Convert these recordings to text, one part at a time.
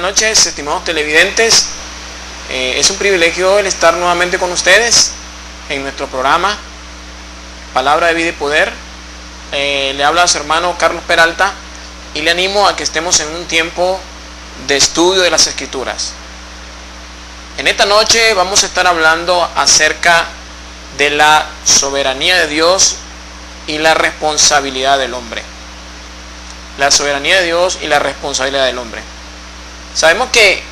Buenas noches, estimados televidentes. Es un privilegio el estar nuevamente con ustedes en nuestro programa Palabra de Vida y Poder. Le habla a su hermano Carlos Peralta y le animo a que estemos en un tiempo de estudio de las Escrituras. En esta noche vamos a estar hablando acerca de la soberanía de Dios y la responsabilidad del hombre. La soberanía de Dios y la responsabilidad del hombre. Sabemos que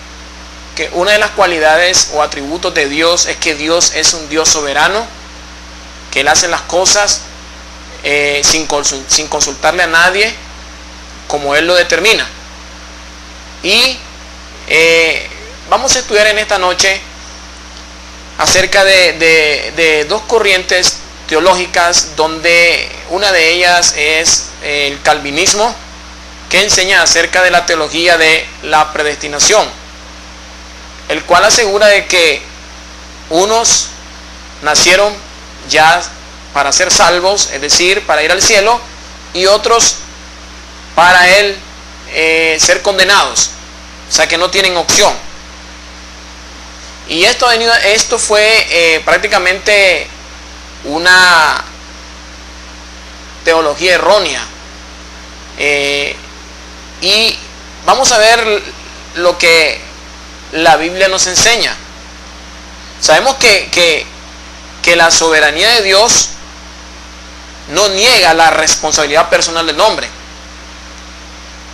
una de las cualidades o atributos de Dios es que Dios es un Dios soberano, que Él hace las cosas sin consultarle a nadie, como Él lo determina. Y vamos a estudiar en esta noche acerca de dos corrientes teológicas, donde una de ellas es el calvinismo, que enseña acerca de la teología de la predestinación, el cual asegura de que unos nacieron ya para ser salvos, es decir, para ir al cielo, y otros para ser condenados, o sea que no tienen opción. Y esto fue prácticamente una teología errónea. Y vamos a ver lo que la Biblia nos enseña. Sabemos que la soberanía de Dios no niega la responsabilidad personal del hombre.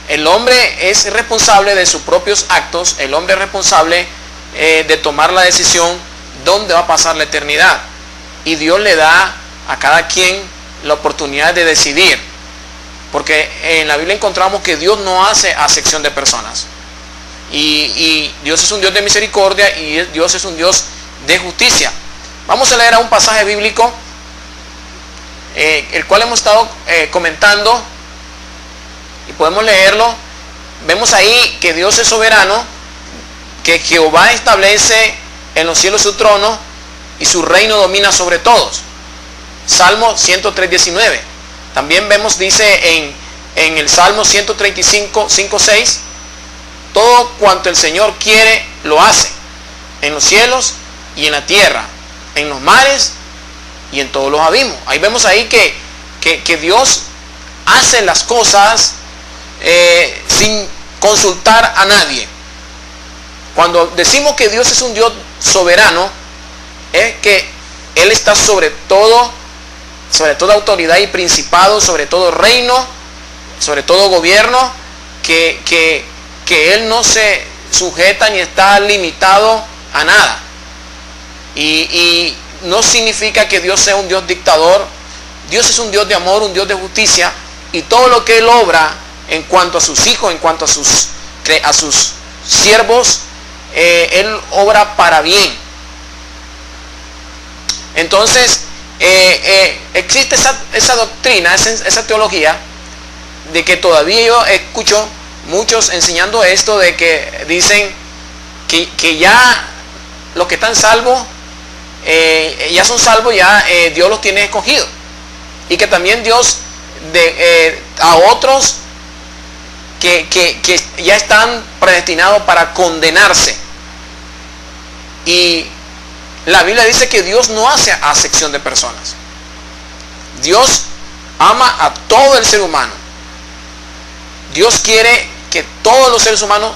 El hombre es responsable de sus propios actos. El hombre es responsable de tomar la decisión dónde va a pasar la eternidad. Y Dios le da a cada quien la oportunidad de decidir. Porque en la Biblia encontramos que Dios no hace acepción de personas. Y Dios es un Dios de misericordia y Dios es un Dios de justicia. Vamos a leer a un pasaje bíblico, el cual hemos estado comentando, y podemos leerlo. Vemos ahí que Dios es soberano, que Jehová establece en los cielos su trono y su reino domina sobre todos. Salmo 103:19. También vemos, dice en el Salmo 135, 5, 6, todo cuanto el Señor quiere, lo hace, en los cielos y en la tierra, en los mares y en todos los abismos. Ahí vemos ahí que Dios hace las cosas sin consultar a nadie. Cuando decimos que Dios es un Dios soberano, es que Él está sobre toda autoridad y principado, sobre todo reino, sobre todo gobierno, que Él no se sujeta ni está limitado a nada. Y no significa que Dios sea un Dios dictador. Dios es un Dios de amor, un Dios de justicia, y todo lo que Él obra en cuanto a sus hijos, en cuanto a sus siervos, Él obra para bien. Entonces, existe esa doctrina, esa teología, de que todavía yo escucho muchos enseñando esto, de que dicen que ya los que están salvos, ya son salvos, ya Dios los tiene escogidos, y que también Dios a otros que ya están predestinados para condenarse. Y la Biblia dice que Dios no hace acepción de personas. Dios ama a todo el ser humano. Dios quiere que todos los seres humanos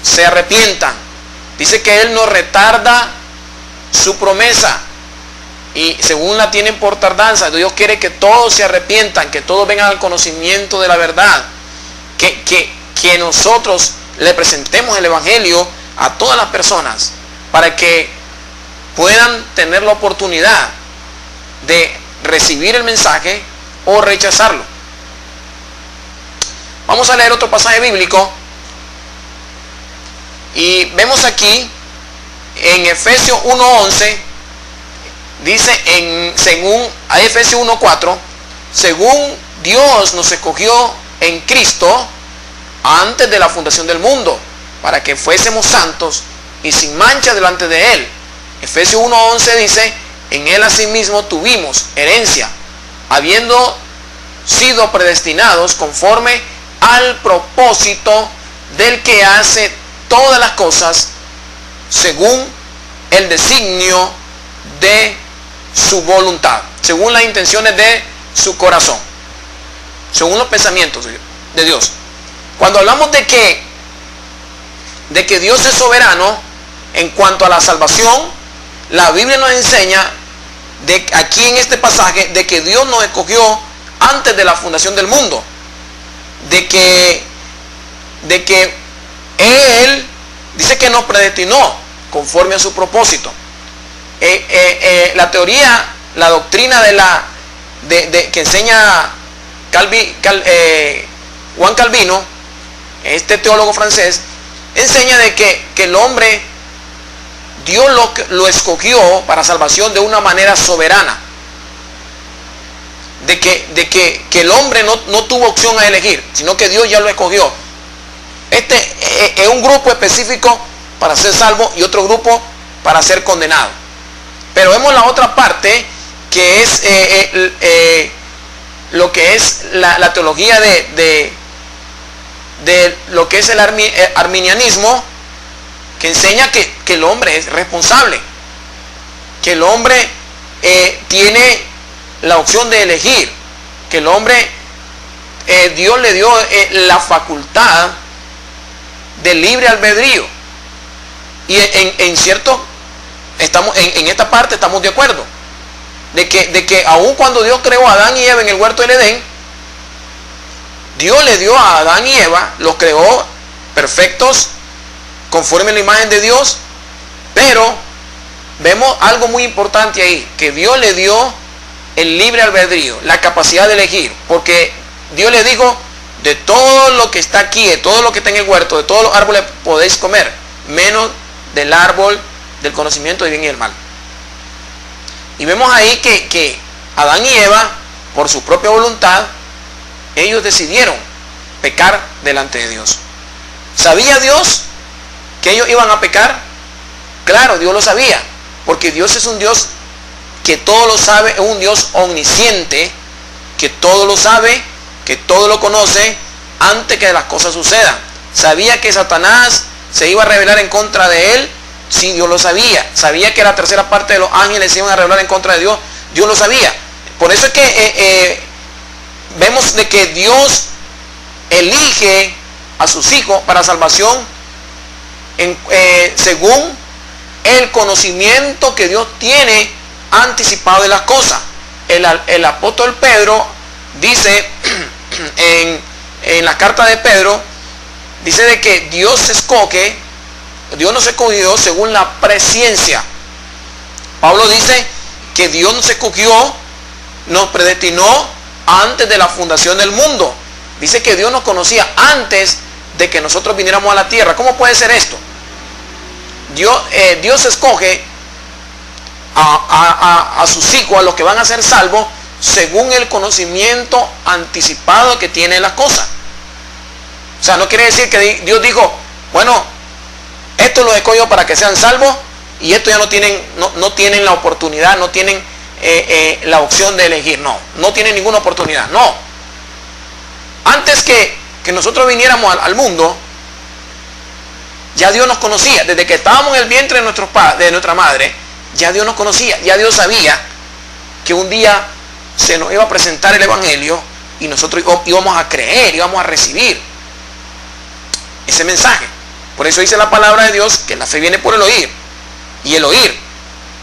se arrepientan. Dice que Él no retarda su promesa, y según la tienen por tardanza. Dios quiere que todos se arrepientan, que todos vengan al conocimiento de la verdad, que nosotros le presentemos el Evangelio a todas las personas, para que puedan tener la oportunidad de recibir el mensaje o rechazarlo. Vamos a leer otro pasaje bíblico, y vemos aquí en Efesios 1:11, dice según a Efesios 1:4, según Dios nos escogió en Cristo antes de la fundación del mundo, para que fuésemos santos y sin mancha delante de Él. Efesios 1:11 dice, en Él asimismo tuvimos herencia, habiendo sido predestinados conforme al propósito del que hace todas las cosas según el designio de su voluntad, según las intenciones de su corazón, según los pensamientos de Dios. Cuando hablamos de que Dios es soberano en cuanto a la salvación, la Biblia nos enseña aquí en este pasaje de que Dios nos escogió antes de la fundación del mundo, de que Él dice que nos predestinó conforme a su propósito. La teoría, la doctrina que enseña Juan Calvino, este teólogo francés, enseña de que el hombre, Dios lo escogió para salvación de una manera soberana, de que el hombre no tuvo opción a elegir, sino que Dios ya lo escogió. Este es un grupo específico para ser salvo y otro grupo para ser condenado. Pero vemos la otra parte, que es lo que es la teología de lo que es el arminianismo, que enseña que el hombre es responsable, que el hombre tiene la opción de elegir, que el hombre, Dios le dio la facultad de libre albedrío. Y en cierto, en esta parte estamos de acuerdo, de que aun cuando Dios creó a Adán y Eva en el huerto del Edén, Dios le dio a Adán y Eva, los creó perfectos, conforme a la imagen de Dios, pero vemos algo muy importante ahí, que Dios le dio el libre albedrío, la capacidad de elegir, porque Dios le dijo: de todo lo que está aquí, de todo lo que está en el huerto, de todos los árboles podéis comer, menos del árbol del conocimiento del bien y del mal. Y vemos ahí que Adán y Eva, por su propia voluntad, ellos decidieron pecar delante de Dios. ¿Sabía Dios que ellos iban a pecar? Claro, Dios lo sabía, porque Dios es un Dios que todo lo sabe, es un Dios omnisciente, que todo lo sabe, que todo lo conoce antes que las cosas sucedan. ¿Sabía que Satanás se iba a rebelar en contra de él? Sí, Dios lo sabía. ¿Sabía que la tercera parte de los ángeles se iban a rebelar en contra de Dios? Dios lo sabía. Por eso es que vemos de que Dios elige a sus hijos para salvación según el conocimiento que Dios tiene anticipado de las cosas. El apóstol Pedro dice en la carta de Pedro, dice de que Dios nos escogió según la presciencia. Pablo dice que Dios nos escogió, nos predestinó antes de la fundación del mundo. Dice que Dios nos conocía antes de que nosotros viniéramos a la tierra. ¿Cómo puede ser esto? Dios escoge a sus hijos, a los que van a ser salvos, según el conocimiento anticipado que tiene las cosas. O sea, no quiere decir que Dios dijo: bueno, esto lo escogió para que sean salvos, y esto ya no tienen la oportunidad, no tienen la opción de elegir. No tienen ninguna oportunidad. No. Antes que nosotros viniéramos al mundo, ya Dios nos conocía. Desde que estábamos en el vientre de nuestra madre, ya Dios nos conocía. Ya Dios sabía que un día se nos iba a presentar el evangelio y nosotros íbamos a creer, íbamos a recibir ese mensaje. Por eso dice la palabra de Dios que la fe viene por el oír, y el oír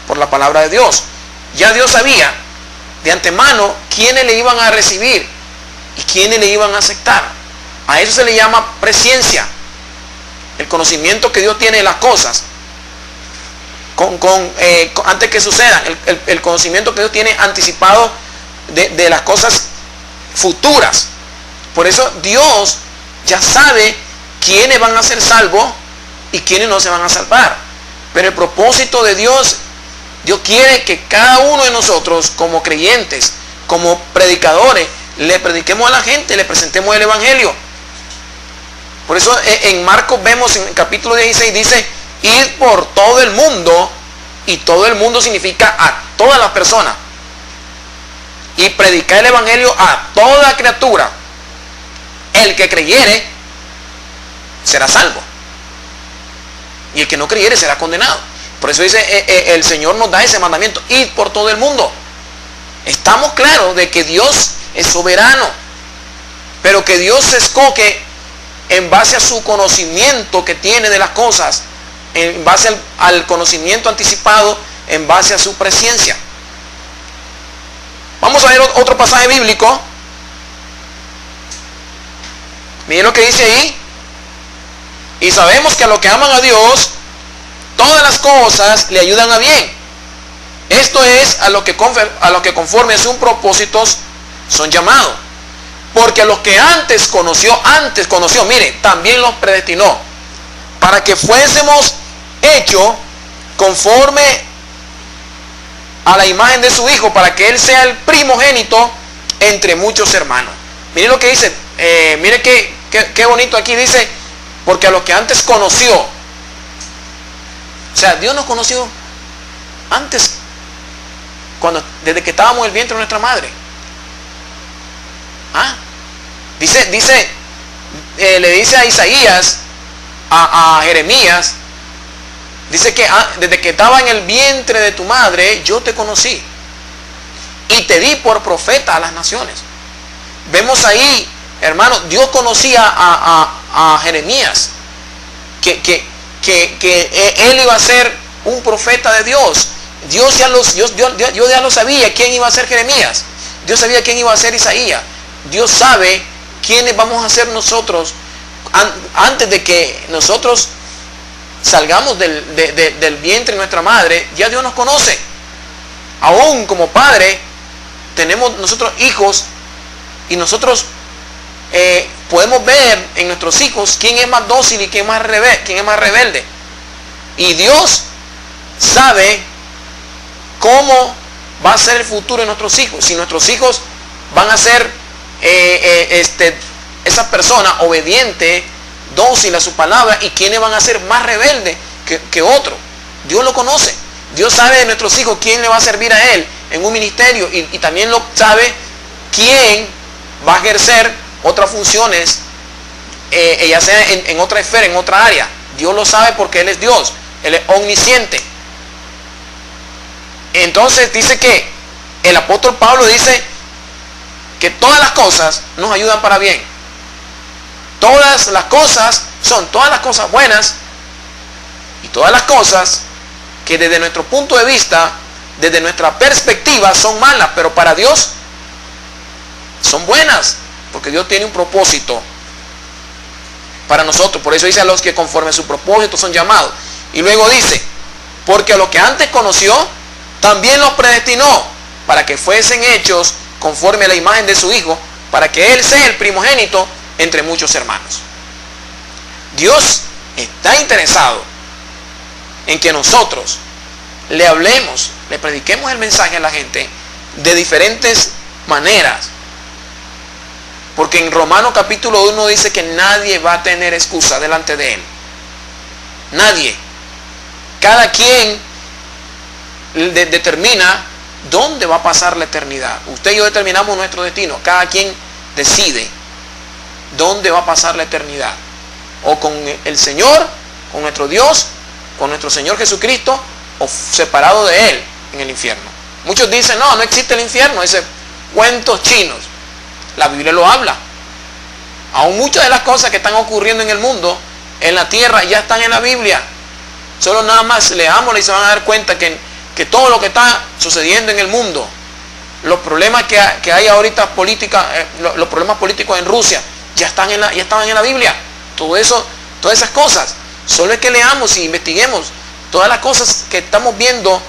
por la palabra de Dios. Ya Dios sabía de antemano quiénes le iban a recibir y quiénes le iban a aceptar. A eso se le llama presciencia, el conocimiento que Dios tiene de las cosas antes que sucedan, el conocimiento que Dios tiene anticipado de las cosas futuras. Por eso Dios ya sabe quiénes van a ser salvos y quiénes no se van a salvar. Pero el propósito de Dios quiere que cada uno de nosotros, como creyentes, como predicadores, le prediquemos a la gente, le presentemos el evangelio. Por eso en Marcos vemos en el capítulo 16, dice: id por todo el mundo, y todo el mundo significa a todas las personas, y predicar el evangelio a toda criatura. El que creyere será salvo. y el que no creyere será condenado. Por eso dice, el Señor nos da ese mandamiento, id por todo el mundo. Estamos claros de que Dios es soberano, pero que Dios se escoge en base a su conocimiento que tiene de las cosas, en base al conocimiento anticipado, en base a su presciencia. Vamos a ver otro pasaje bíblico. Miren lo que dice ahí. Y sabemos que a los que aman a Dios, todas las cosas le ayudan a bien. Esto es a lo que conforme a sus propósitos son llamados. Porque a los que antes conoció, mire, también los predestinó, para que fuésemos hechos conforme a la imagen de su Hijo, para que Él sea el primogénito entre muchos hermanos. Mire lo que dice, mire qué bonito aquí dice, porque a los que antes conoció, o sea, Dios nos conoció antes, desde que estábamos en el vientre de nuestra madre. Le dice a Isaías, a Jeremías, dice que desde que estaba en el vientre de tu madre, yo te conocí y te di por profeta a las naciones. Vemos ahí, hermano, Dios conocía a Jeremías, que él iba a ser un profeta de Dios. Dios ya lo sabía quién iba a ser Jeremías. Dios sabía quién iba a ser Isaías. Dios sabe quiénes vamos a ser nosotros antes de que nosotros salgamos del vientre de nuestra madre. Ya Dios nos conoce. Aún como padre tenemos nosotros hijos, y nosotros podemos ver en nuestros hijos quién es más dócil y quién es más rebelde. Y Dios sabe cómo va a ser el futuro de nuestros hijos. Si nuestros hijos van a ser esa persona obediente, dócil a su palabra, y quienes van a ser más rebeldes que otro. Dios lo conoce. Dios sabe de nuestros hijos quién le va a servir a Él en un ministerio, y también lo sabe quién va a ejercer otras funciones, ya sea en otra esfera, en otra área. Dios lo sabe porque Él es Dios. Él es omnisciente. Entonces dice que el apóstol Pablo dice que todas las cosas nos ayudan para bien. Todas las cosas buenas, y todas las cosas que desde nuestro punto de vista, desde nuestra perspectiva, son malas, pero para Dios son buenas, porque Dios tiene un propósito para nosotros. Por eso dice, a los que conforme a su propósito son llamados. Y luego dice, porque a los que antes conoció, también los predestinó, para que fuesen hechos conforme a la imagen de su Hijo, para que Él sea el primogénito entre muchos hermanos. Dios está interesado en que nosotros le hablemos, le prediquemos el mensaje a la gente de diferentes maneras. Porque en Romanos capítulo 1 dice que nadie va a tener excusa delante de Él. Nadie. Cada quien determina dónde va a pasar la eternidad. Usted y yo determinamos nuestro destino. Cada quien decide dónde va a pasar la eternidad. O con el Señor, con nuestro Dios, con nuestro Señor Jesucristo, o separado de Él en el infierno. Muchos dicen, no existe el infierno. Ese cuentos chinos. La Biblia lo habla. Aún muchas de las cosas que están ocurriendo en el mundo, en la tierra, ya están en la Biblia. Solo nada más leámosla y se van a dar cuenta que todo lo que está sucediendo en el mundo, los problemas que hay ahorita los problemas políticos en Rusia, ya estaban en la Biblia. Todo eso, todas esas cosas. Solo es que leamos y investiguemos. Todas las cosas que estamos viendo,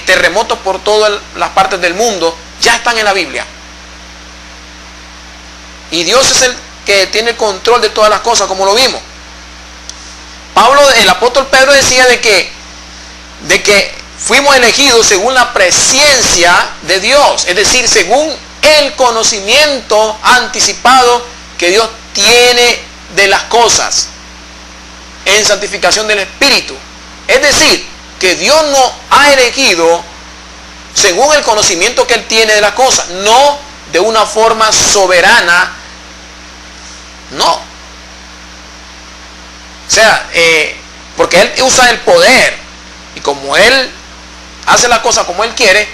terremotos por todas las partes del mundo, ya están en la Biblia. Y Dios es el que tiene el control de todas las cosas, como lo vimos. El apóstol Pedro decía de que fuimos elegidos según la presciencia de Dios, es decir, según el conocimiento anticipado que Dios tiene de las cosas en santificación del Espíritu. Es decir, que Dios nos ha elegido según el conocimiento que Él tiene de las cosas, no de una forma soberana, no. O sea, porque Él usa el poder, y como Él hace las cosas como Él quiere,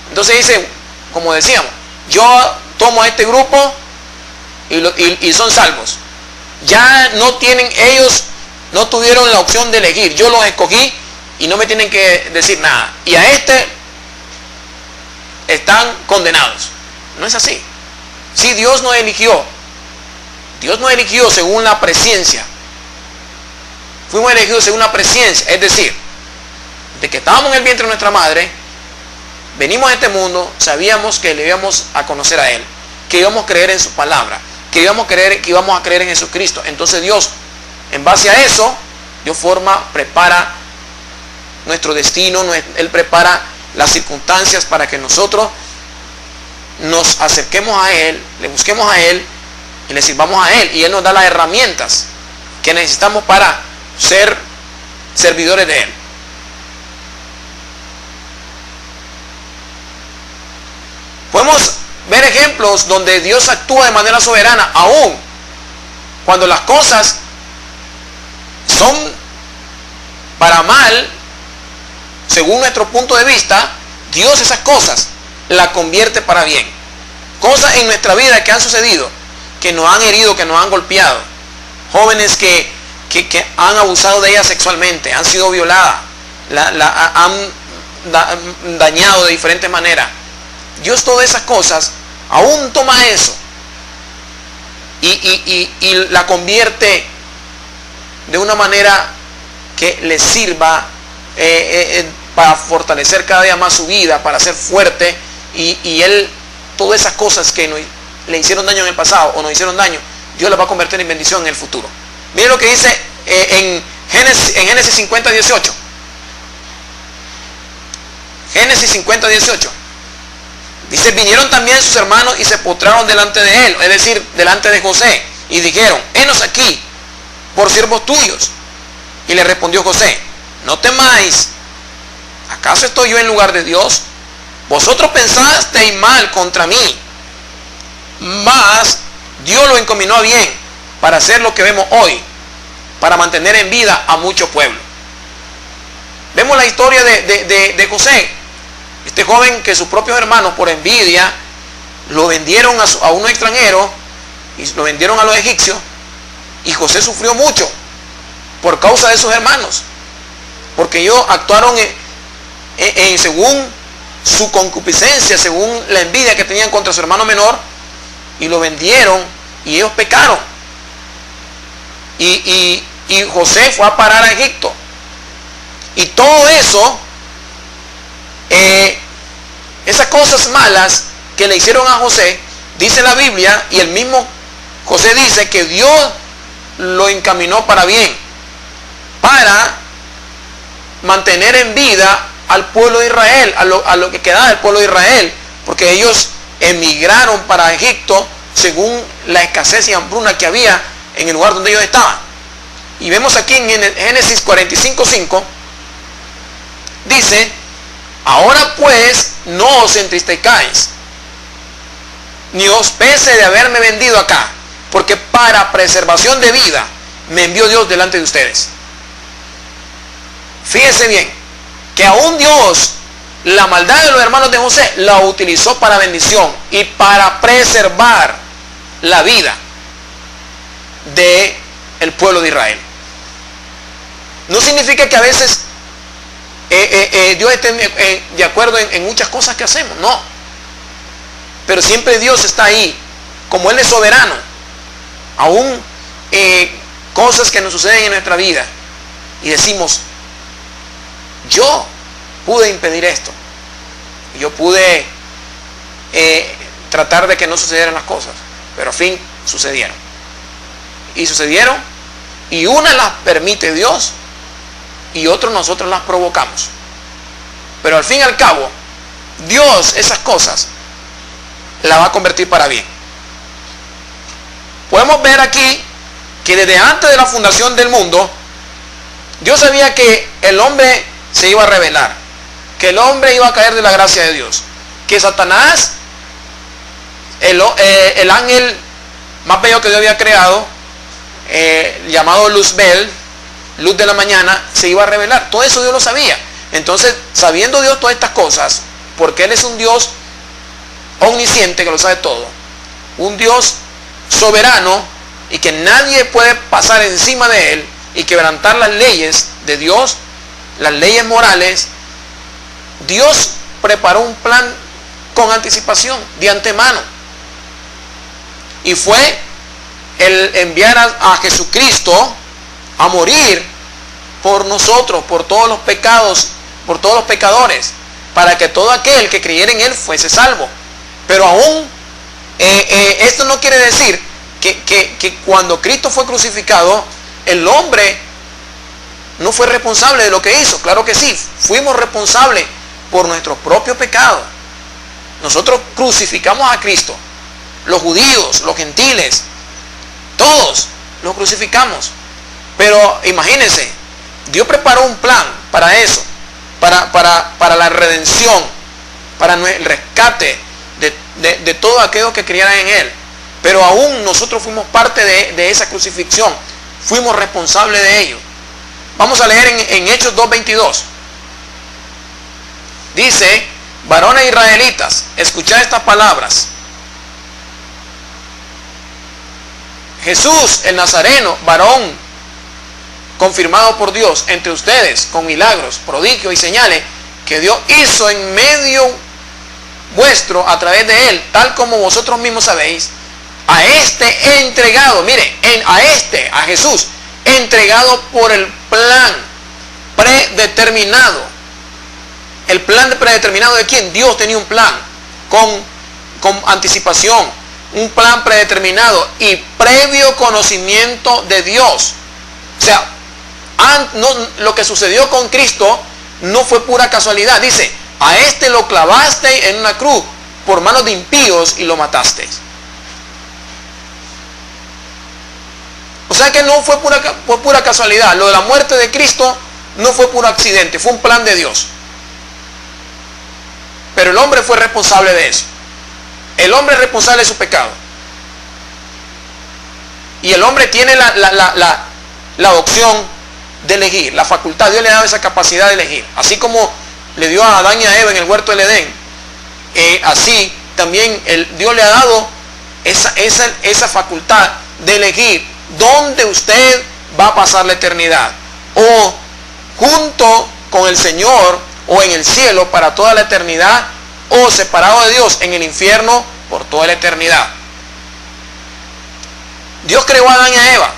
entonces dice, como decíamos, yo tomo a este grupo y son salvos. Ya no tienen, ellos no tuvieron la opción de elegir, yo los escogí y no me tienen que decir nada. Y a este están condenados. No es así. Si Dios nos eligió según la presciencia. Fuimos elegidos según la presciencia, es decir, de que estábamos en el vientre de nuestra madre, venimos a este mundo, sabíamos que le íbamos a conocer a Él, que íbamos a creer en su palabra, que íbamos a creer en Jesucristo. Entonces Dios, en base a eso, Dios prepara nuestro destino, Él prepara las circunstancias para que nosotros nos acerquemos a Él, le busquemos a Él y le sirvamos a Él. Y Él nos da las herramientas que necesitamos para ser servidores de Él. Podemos ver ejemplos donde Dios actúa de manera soberana, aún cuando las cosas son para mal, según nuestro punto de vista. Dios esas cosas las convierte para bien. Cosas en nuestra vida que han sucedido, que nos han herido, que nos han golpeado. Jóvenes que han abusado de ellas sexualmente, han sido violadas, han dañado de diferentes maneras. Dios, todas esas cosas, aún toma eso y la convierte de una manera que le sirva para fortalecer cada día más su vida, para ser fuerte, y Él, todas esas cosas que le hicieron daño en el pasado o nos hicieron daño, Dios las va a convertir en bendición en el futuro. Miren lo que dice en Génesis 50, 18. Génesis 50, 18. Dice, vinieron también sus hermanos y se postraron delante de él, es decir, delante de José, y dijeron, henos aquí por siervos tuyos. Y le respondió José, no temáis, ¿acaso estoy yo en lugar de Dios? Vosotros pensasteis mal contra mí, mas Dios lo encaminó a bien para hacer lo que vemos hoy, para mantener en vida a mucho pueblo. Vemos la historia de José, este joven que sus propios hermanos, por envidia, lo vendieron a unos extranjeros y lo vendieron a los egipcios, y José sufrió mucho por causa de sus hermanos, porque ellos actuaron según su concupiscencia, según la envidia que tenían contra su hermano menor, y lo vendieron y ellos pecaron, y José fue a parar a Egipto. Y todo eso, esas cosas malas que le hicieron a José, dice la Biblia, y el mismo José dice que Dios lo encaminó para bien, para mantener en vida al pueblo de Israel, a lo que quedaba del pueblo de Israel, porque ellos emigraron para Egipto según la escasez y hambruna que había en el lugar donde ellos estaban. Y vemos aquí en Génesis 45:5, dice, ahora pues no os entristezcáis, ni os pese de haberme vendido acá, porque para preservación de vida me envió Dios delante de ustedes. Fíjense bien, que aún Dios, la maldad de los hermanos de José, la utilizó para bendición y para preservar la vida del pueblo de Israel. No significa que a veces Dios esté de acuerdo en muchas cosas que hacemos, no. Pero siempre Dios está ahí, como Él es soberano. Aún cosas que nos suceden en nuestra vida y decimos, yo pude impedir esto, yo pude tratar de que no sucedieran las cosas, pero al fin sucedieron. Y sucedieron, y unas las permite Dios y otras nosotros las provocamos. Pero al fin y al cabo, Dios esas cosas las va a convertir para bien. Podemos ver aquí que desde antes de la fundación del mundo, Dios sabía que el hombre se iba a rebelar, que el hombre iba a caer de la gracia de Dios, que Satanás, el ángel más bello que Dios había creado, llamado Luzbel, luz de la mañana, se iba a revelar. Todo eso Dios lo sabía. Entonces, sabiendo Dios todas estas cosas, porque Él es un Dios omnisciente que lo sabe todo, un Dios soberano y que nadie puede pasar encima de Él y quebrantar las leyes de Dios, las leyes morales, Dios preparó un plan con anticipación, de antemano. Y fue el enviar a Jesucristo a morir por nosotros, por todos los pecados, por todos los pecadores, para que todo aquel que creyera en Él fuese salvo. Pero aún, esto no quiere decir que cuando Cristo fue crucificado, el hombre no fue responsable de lo que hizo. Claro que sí, fuimos responsables por nuestros propios pecados. Nosotros crucificamos a Cristo. Los judíos, los gentiles, todos los crucificamos. Pero imagínense, Dios preparó un plan para eso, para la redención, para el rescate de todos aquellos que creyeran en Él. Pero aún nosotros fuimos parte de esa crucifixión, fuimos responsables de ello. Vamos a leer en Hechos 2:22. Dice: varones israelitas, escuchad estas palabras. Jesús el Nazareno, varón confirmado por Dios entre ustedes con milagros, prodigios y señales que Dios hizo en medio vuestro a través de Él, tal como vosotros mismos sabéis, a este entregado, mire, a Jesús, entregado por el plan predeterminado. ¿El plan predeterminado de quién? Dios tenía un plan con anticipación, un plan predeterminado y previo conocimiento de Dios. O sea, lo que sucedió con Cristo no fue pura casualidad. Dice: a este lo clavaste en una cruz por manos de impíos y lo mataste. O sea que no fue pura casualidad. Lo de la muerte de Cristo no fue puro accidente, fue un plan de Dios. Pero el hombre fue responsable de eso. El hombre es responsable de su pecado. Y el hombre tiene la opción de elegir, la facultad. Dios le ha dado esa capacidad de elegir. Así como le dio a Adán y a Eva en el huerto del Edén, así también Dios le ha dado esa facultad de elegir dónde usted va a pasar la eternidad. O junto con el Señor, o en el cielo para toda la eternidad, o separado de Dios en el infierno por toda la eternidad. Dios creó a Adán y a Eva,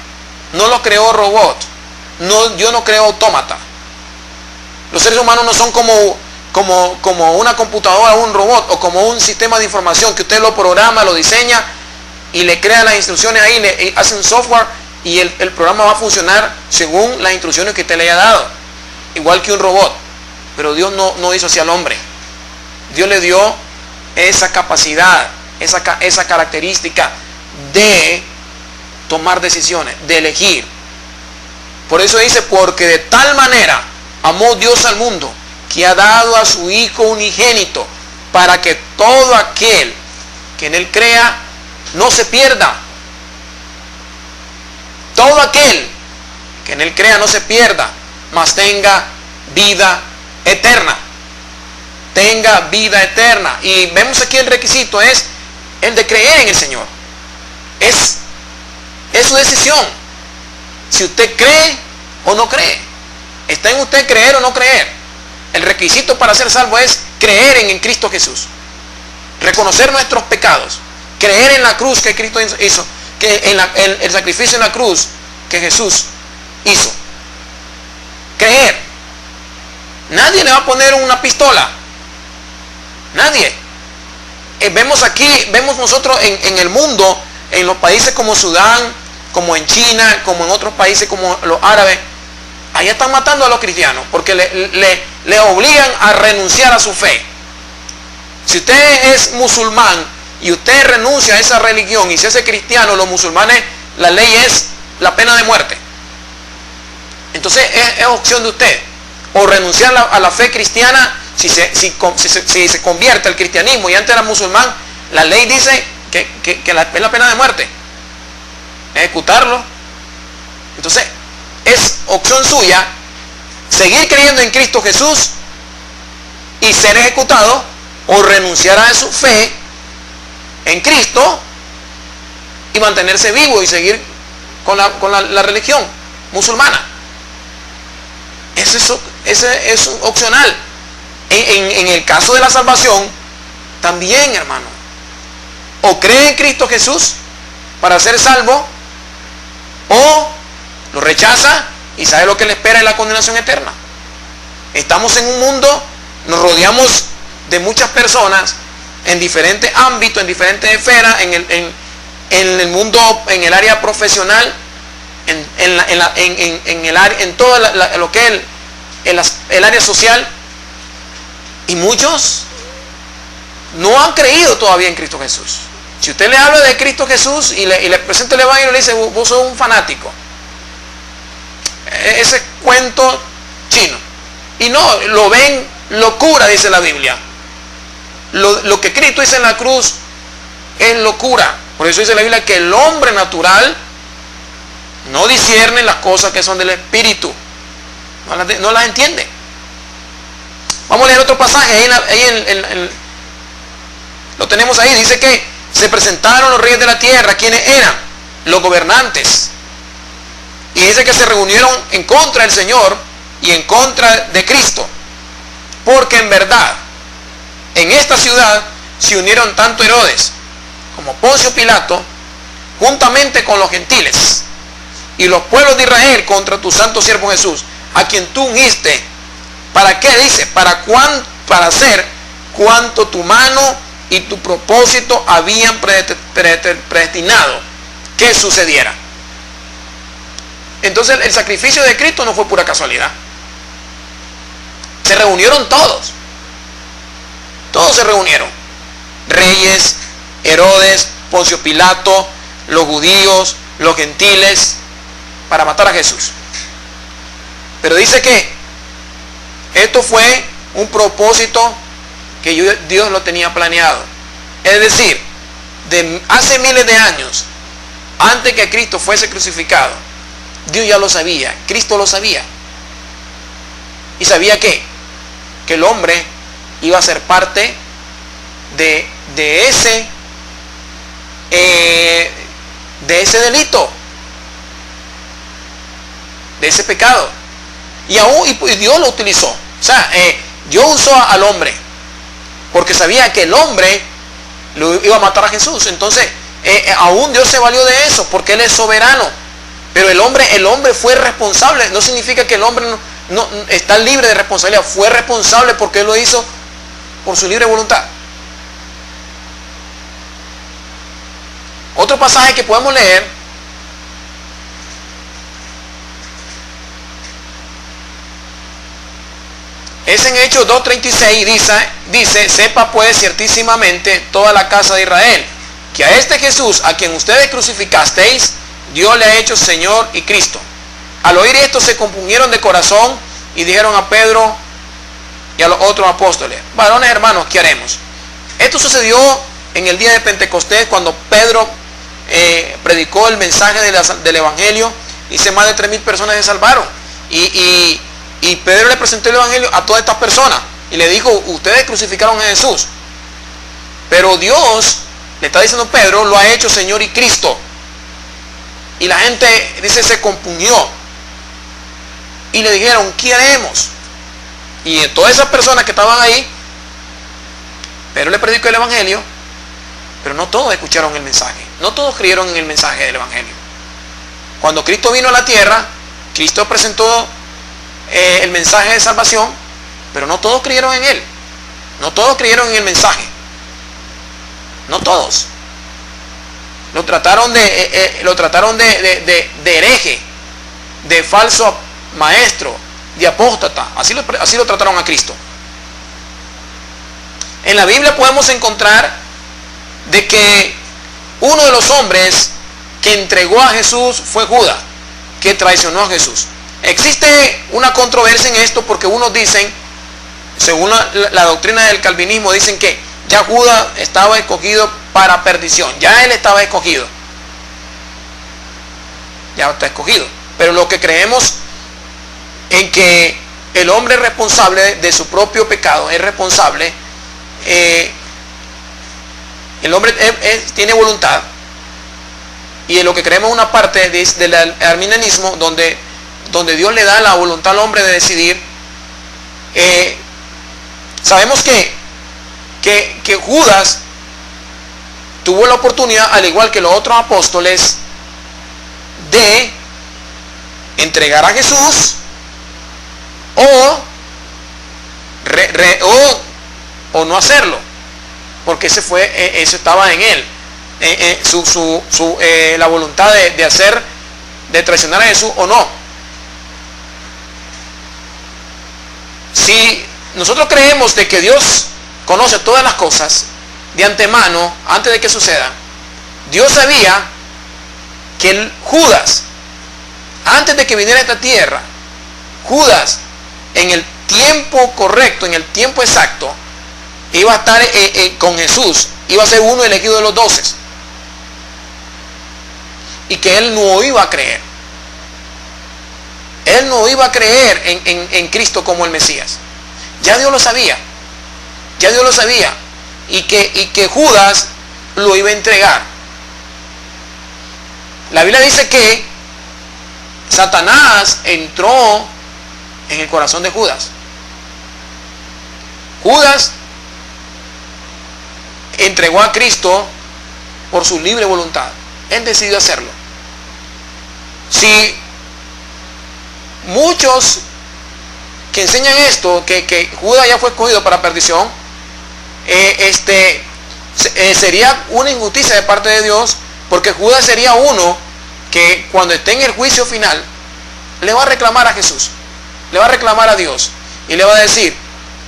no los creó robot. Dios no creó autómata. Los seres humanos no son como una computadora o un robot, o como un sistema de información que usted lo programa, lo diseña y le crea las instrucciones ahí, le hace un software y el programa va a funcionar según las instrucciones que usted le haya dado, igual que un robot. Pero Dios no hizo así al hombre. Dios le dio esa capacidad, esa característica de tomar decisiones, de elegir. Por eso dice: porque de tal manera amó Dios al mundo, que ha dado a su Hijo unigénito, para que todo aquel que en Él crea no se pierda. Todo aquel que en Él crea no se pierda, mas tenga vida eterna. Tenga vida eterna. Y vemos aquí el requisito es el de creer en el Señor. Es su decisión. Si usted cree o no cree. Está en usted creer o no creer. El requisito para ser salvo es creer en Cristo Jesús. Reconocer nuestros pecados. Creer en la cruz que Cristo hizo. Que el sacrificio en la cruz que Jesús hizo. Creer. Nadie le va a poner una pistola. Nadie. Vemos nosotros en el mundo, en los países como Sudán, como en China, como en otros países como los árabes, allá están matando a los cristianos porque le obligan a renunciar a su fe. Si usted es musulmán y usted renuncia a esa religión y se hace cristiano, los musulmanes, la ley es la pena de muerte. Entonces es opción de usted. O renunciar a la fe cristiana. Si se convierte al cristianismo y antes era musulmán, la ley dice que es la pena de muerte. Ejecutarlo. Entonces es opción suya seguir creyendo en Cristo Jesús y ser ejecutado, o renunciar a su fe en Cristo y mantenerse vivo y seguir con la religión musulmana. Ese es opcional. En el caso de la salvación, también, hermano, o cree en Cristo Jesús para ser salvo, o lo rechaza y sabe lo que le espera en la condenación eterna. Estamos en un mundo, nos rodeamos de muchas personas en diferentes ámbitos, en diferentes esferas, en el mundo, en el área profesional, en todo lo que es el área social, y muchos no han creído todavía en Cristo Jesús. Si usted le habla de Cristo Jesús y le presenta el evangelio, le dice: vos sos un fanático. Ese cuento chino. Y no, lo ven locura, dice la Biblia. Lo que Cristo hizo en la cruz es locura. Por eso dice la Biblia que el hombre natural no discierne las cosas que son del Espíritu. No las entiende. Vamos a leer otro pasaje. Lo tenemos ahí. Dice que se presentaron los reyes de la tierra. ¿Quiénes eran? Los gobernantes. Y dice que se reunieron en contra del Señor y en contra de Cristo. Porque en verdad, en esta ciudad se unieron tanto Herodes como Poncio Pilato, juntamente con los gentiles y los pueblos de Israel, contra tu santo siervo Jesús, a quien tú ungiste. ¿Para qué? Dice: para hacer cuanto tu mano y tu propósito habían predestinado que sucediera. Entonces el sacrificio de Cristo no fue pura casualidad. Se reunieron todos. Todos se reunieron. Reyes, Herodes, Poncio Pilato, los judíos, los gentiles, para matar a Jesús. Pero dice que esto fue un propósito que Dios lo tenía planeado. Es decir, de hace miles de años, antes que Cristo fuese crucificado, Dios ya lo sabía, Cristo lo sabía. Y sabía que el hombre iba a ser parte de ese delito, de ese pecado. Y Dios lo utilizó. O sea, Dios usó al hombre porque sabía que el hombre lo iba a matar a Jesús. Entonces, aún Dios se valió de eso porque Él es soberano. Pero el hombre fue responsable. No significa que el hombre no está libre de responsabilidad. Fue responsable porque Él lo hizo por su libre voluntad. Otro pasaje que podemos leer es en Hechos 2:36. Dice: sepa pues ciertísimamente toda la casa de Israel, que a este Jesús, a quien ustedes crucificasteis, Dios le ha hecho Señor y Cristo. Al oír esto se compungieron de corazón y dijeron a Pedro y a los otros apóstoles: varones hermanos, ¿qué haremos? Esto sucedió en el día de Pentecostés, cuando Pedro predicó el mensaje del evangelio. Dice: más de 3,000 personas se salvaron. Y Pedro le presentó el evangelio a todas estas personas y le dijo: ustedes crucificaron a Jesús, pero Dios, le está diciendo Pedro, lo ha hecho Señor y Cristo. Y la gente, dice, se compungió y le dijeron: ¿qué haremos? Y de todas esas personas que estaban ahí, Pedro le predicó el evangelio, pero no todos escucharon el mensaje, no todos creyeron en el mensaje del evangelio. Cuando Cristo vino a la tierra, Cristo presentó el mensaje de salvación, pero no todos creyeron en Él. No todos creyeron en el mensaje. No todos. Lo trataron de hereje, de falso maestro, de apóstata. Así lo trataron a Cristo. En la Biblia podemos encontrar de que uno de los hombres que entregó a Jesús fue Judas, que traicionó a Jesús. Existe una controversia en esto porque unos dicen, según la doctrina del calvinismo, dicen que ya Judas estaba escogido para perdición, ya él estaba escogido, ya está escogido. Pero lo que creemos en que el hombre es responsable de su propio pecado, es responsable, el hombre tiene voluntad, y en lo que creemos una parte del arminianismo donde Dios le da la voluntad al hombre de decidir. Sabemos que Judas tuvo la oportunidad, al igual que los otros apóstoles, de entregar a Jesús o no hacerlo, porque eso estaba en él, la voluntad de traicionar a Jesús o no. Si nosotros creemos de que Dios conoce todas las cosas de antemano, antes de que sucedan, Dios sabía que Judas, antes de que viniera a esta tierra, Judas, en el tiempo correcto, en el tiempo exacto, iba a estar con Jesús, iba a ser uno elegido de los 12, y que él no iba a creer. Él no iba a creer en Cristo como el Mesías. Ya Dios lo sabía. Ya Dios lo sabía. Y que Judas lo iba a entregar. La Biblia dice que Satanás entró en el corazón de Judas. Judas entregó a Cristo por su libre voluntad. Él decidió hacerlo. Si muchos que enseñan esto, que Judas ya fue escogido para perdición, sería una injusticia de parte de Dios, porque Judas sería uno que cuando esté en el juicio final le va a reclamar a Jesús, le va a reclamar a Dios y le va a decir: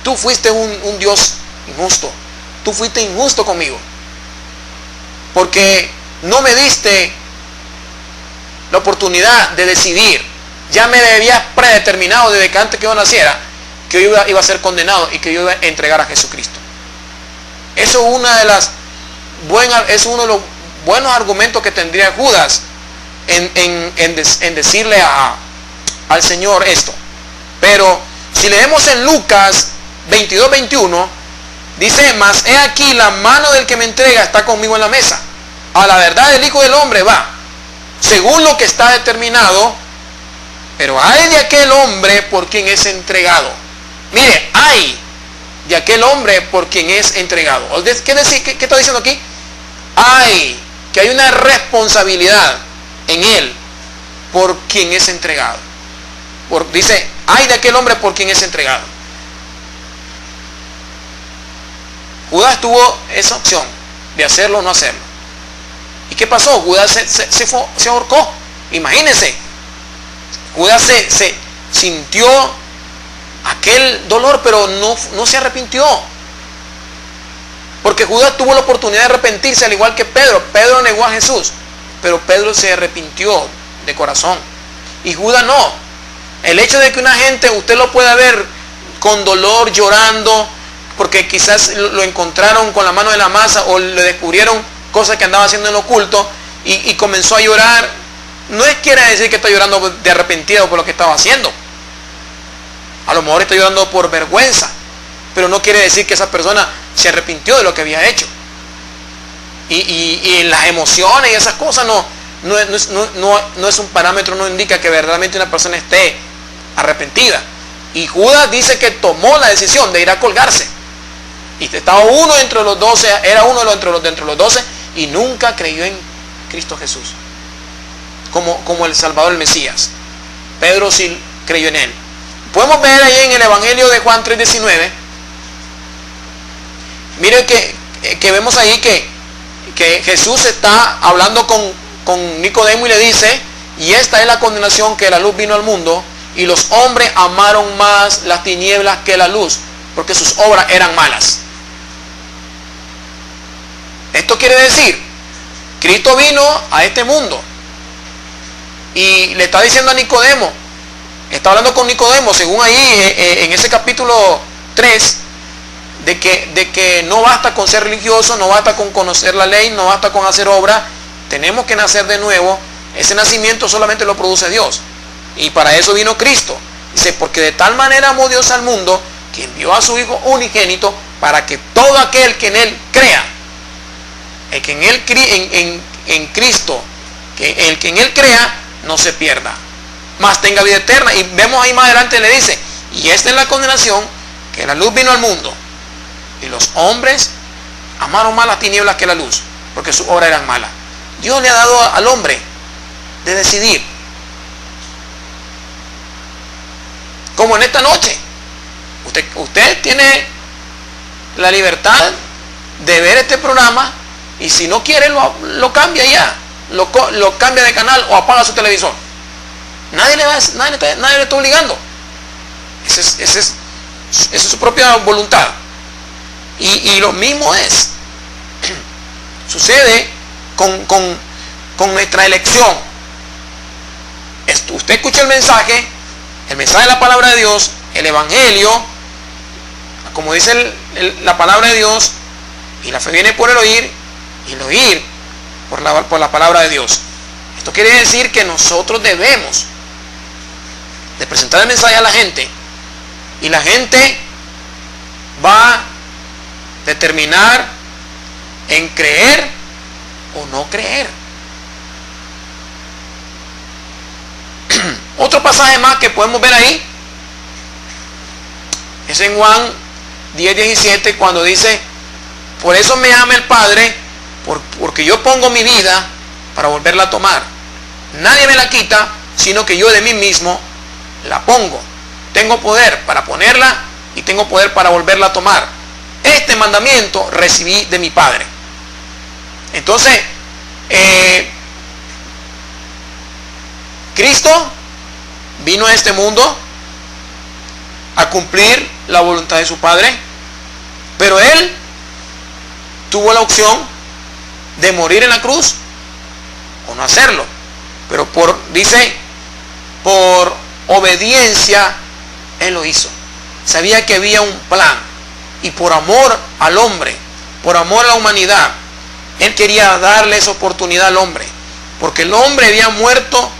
tú fuiste un Dios injusto, tú fuiste injusto conmigo, porque no me diste la oportunidad de decidir. Ya me habías predeterminado desde que antes que yo naciera que yo iba a ser condenado y que yo iba a entregar a Jesucristo. Eso es uno de los buenos argumentos que tendría Judas en decirle al Señor esto. Pero si leemos en Lucas 22:21, dice: mas he aquí la mano del que me entrega está conmigo en la mesa. A la verdad el Hijo del Hombre va según lo que está determinado, pero hay de aquel hombre por quien es entregado. Mire, hay de aquel hombre por quien es entregado. ¿Qué está diciendo aquí? Que hay una responsabilidad en él por quien es entregado. Dice: hay de aquel hombre por quien es entregado. Judas tuvo esa opción de hacerlo o no hacerlo. ¿Y qué pasó? Judas se ahorcó. Imagínense. Judas se sintió aquel dolor, pero no se arrepintió. Porque Judas tuvo la oportunidad de arrepentirse, al igual que Pedro. Pedro negó a Jesús, pero Pedro se arrepintió de corazón. Y Judas no. El hecho de que una gente, usted lo pueda ver con dolor, llorando, porque quizás lo encontraron con la mano de la masa o le descubrieron cosas que andaba haciendo en lo oculto y comenzó a llorar, no quiere decir que está llorando de arrepentido por lo que estaba haciendo. A lo mejor está llorando por vergüenza, pero no quiere decir que esa persona se arrepintió de lo que había hecho. Y las emociones y esas cosas no es un parámetro, no indica que verdaderamente una persona esté arrepentida. Y Judas dice que tomó la decisión de ir a colgarse. Y estaba uno entre los 12, era uno entre los 12 y nunca creyó en Cristo Jesús como el Salvador, el Mesías. Pedro sí creyó en él. Podemos ver ahí en el Evangelio de Juan 3:19. Mire que vemos ahí que Jesús está hablando con Nicodemo y le dice: y esta es la condenación, que la luz vino al mundo y los hombres amaron más las tinieblas que la luz, porque sus obras eran malas. Esto quiere decir, Cristo vino a este mundo y le está diciendo a Nicodemo, está hablando con Nicodemo, según ahí en ese capítulo 3, de que no basta con ser religioso, no basta con conocer la ley, no basta con hacer obra, tenemos que nacer de nuevo. Ese nacimiento solamente lo produce Dios, y para eso vino Cristo. Dice, porque de tal manera amó Dios al mundo que envió a su Hijo unigénito para que todo aquel que en Él crea, el que en Él en Cristo, el que en Él crea, no se pierda, mas tenga vida eterna. Y vemos ahí más adelante, le dice, y esta es la condenación, que la luz vino al mundo, y los hombres amaron más las tinieblas que la luz, porque sus obras eran malas. Dios le ha dado al hombre de decidir. Como en esta noche, usted tiene la libertad de ver este programa, y si no quiere lo cambia ya, lo cambia de canal o apaga su televisor. Nadie le está obligando. Esa es su propia voluntad. Y lo mismo sucede con nuestra elección. Usted escucha el mensaje de la palabra de Dios, el evangelio, como dice la palabra de Dios, y la fe viene por el oír, y el oír por la palabra de Dios. Esto quiere decir que nosotros debemos de presentar el mensaje a la gente, y la gente va a determinar en creer o no creer. Otro pasaje más que podemos ver ahí es en Juan 10:17, cuando dice, por eso me ama el Padre, porque yo pongo mi vida para volverla a tomar. Nadie me la quita, sino que yo de mí mismo la pongo. Tengo poder para ponerla y tengo poder para volverla a tomar. Este mandamiento recibí de mi Padre. Entonces, Cristo vino a este mundo a cumplir la voluntad de su Padre, pero Él tuvo la opción de morir en la cruz o no hacerlo. Pero dice, por obediencia Él lo hizo. Sabía que había un plan, y por amor al hombre, por amor a la humanidad, Él quería darle esa oportunidad al hombre, porque el hombre había muerto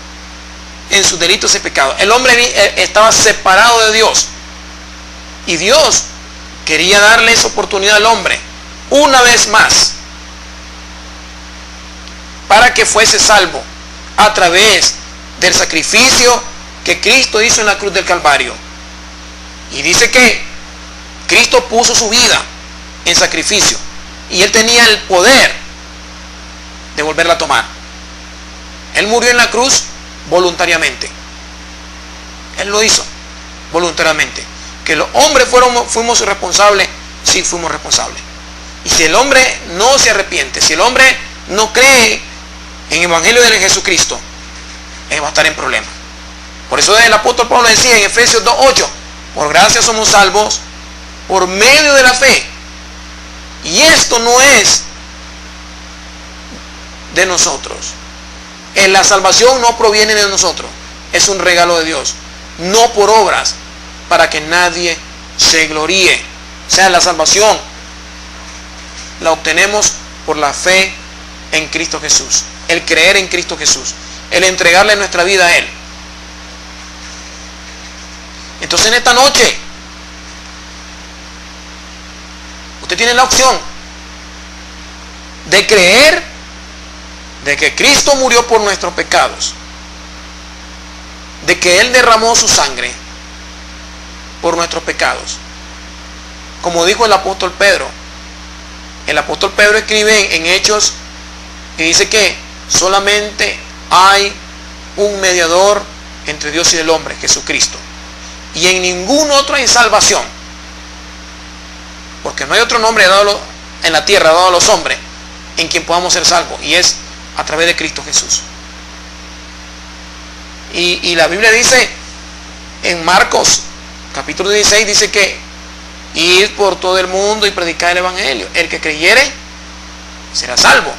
en sus delitos y pecados. El hombre estaba separado de Dios, y Dios quería darle esa oportunidad al hombre una vez más, para que fuese salvo a través del sacrificio que Cristo hizo en la cruz del Calvario. Y dice que Cristo puso su vida en sacrificio, y Él tenía el poder de volverla a tomar. Él murió en la cruz voluntariamente. Él lo hizo voluntariamente. Que los hombres fuimos responsables, sí fuimos responsables. Y si el hombre no se arrepiente, si el hombre no cree en el evangelio de Jesucristo, él va a estar en problemas. Por eso el apóstol Pablo decía en Efesios 2:8, por gracia somos salvos por medio de la fe. Y esto no es de nosotros. La salvación no proviene de nosotros, es un regalo de Dios, no por obras, para que nadie se gloríe. O sea, la salvación la obtenemos por la fe en Cristo Jesús, el creer en Cristo Jesús, el entregarle nuestra vida a Él. Entonces, en esta noche usted tiene la opción de creer de que Cristo murió por nuestros pecados, de que Él derramó su sangre por nuestros pecados. Como dijo el apóstol Pedro escribe en Hechos y dice que solamente hay un mediador entre Dios y el hombre, Jesucristo, y en ningún otro hay salvación, porque no hay otro nombre dado en la tierra dado a los hombres en quien podamos ser salvos, y es a través de Cristo Jesús. Y la Biblia dice en Marcos capítulo 16, dice que ir por todo el mundo y predicar el evangelio. El que creyere será salvo,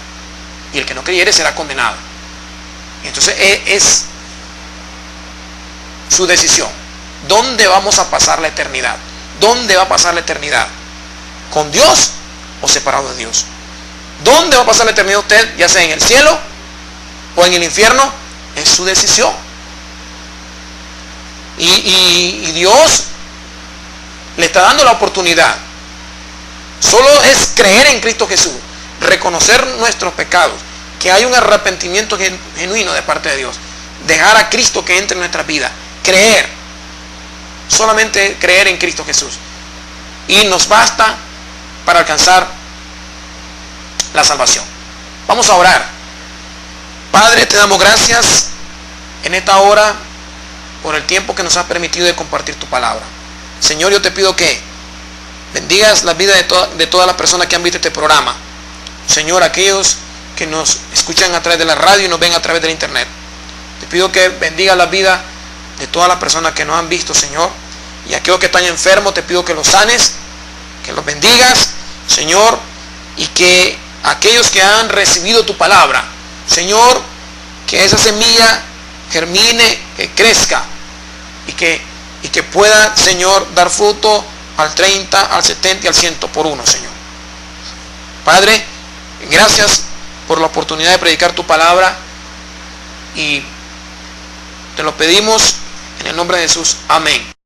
y el que no creyere será condenado. Y entonces es su decisión. ¿Dónde vamos a pasar la eternidad? ¿Dónde va a pasar la eternidad? ¿Con Dios o separado de Dios? ¿Dónde va a pasar la eternidad usted? Ya sea en el cielo o en el infierno, es su decisión. Y Dios le está dando la oportunidad. Solo es creer en Cristo Jesús, reconocer nuestros pecados, que hay un arrepentimiento genuino de parte de Dios, dejar a Cristo que entre en nuestra vida, creer, solamente creer en Cristo Jesús, y nos basta para alcanzar la salvación. Vamos a orar. Padre, te damos gracias en esta hora por el tiempo que nos has permitido de compartir tu palabra. Señor, yo te pido que bendigas la vida de todas las personas que han visto este programa. Señor, aquellos que nos escuchan a través de la radio y nos ven a través del internet. Te pido que bendiga la vida de todas las personas que nos han visto, Señor. Y aquellos que están enfermos, te pido que los sanes, que los bendigas, Señor. Y que aquellos que han recibido tu palabra, Señor, que esa semilla germine, que crezca. Y que pueda, Señor, dar fruto al 30, al 70 y al 100 por uno, Señor. Padre, gracias por la oportunidad de predicar tu palabra y te lo pedimos en el nombre de Jesús. Amén.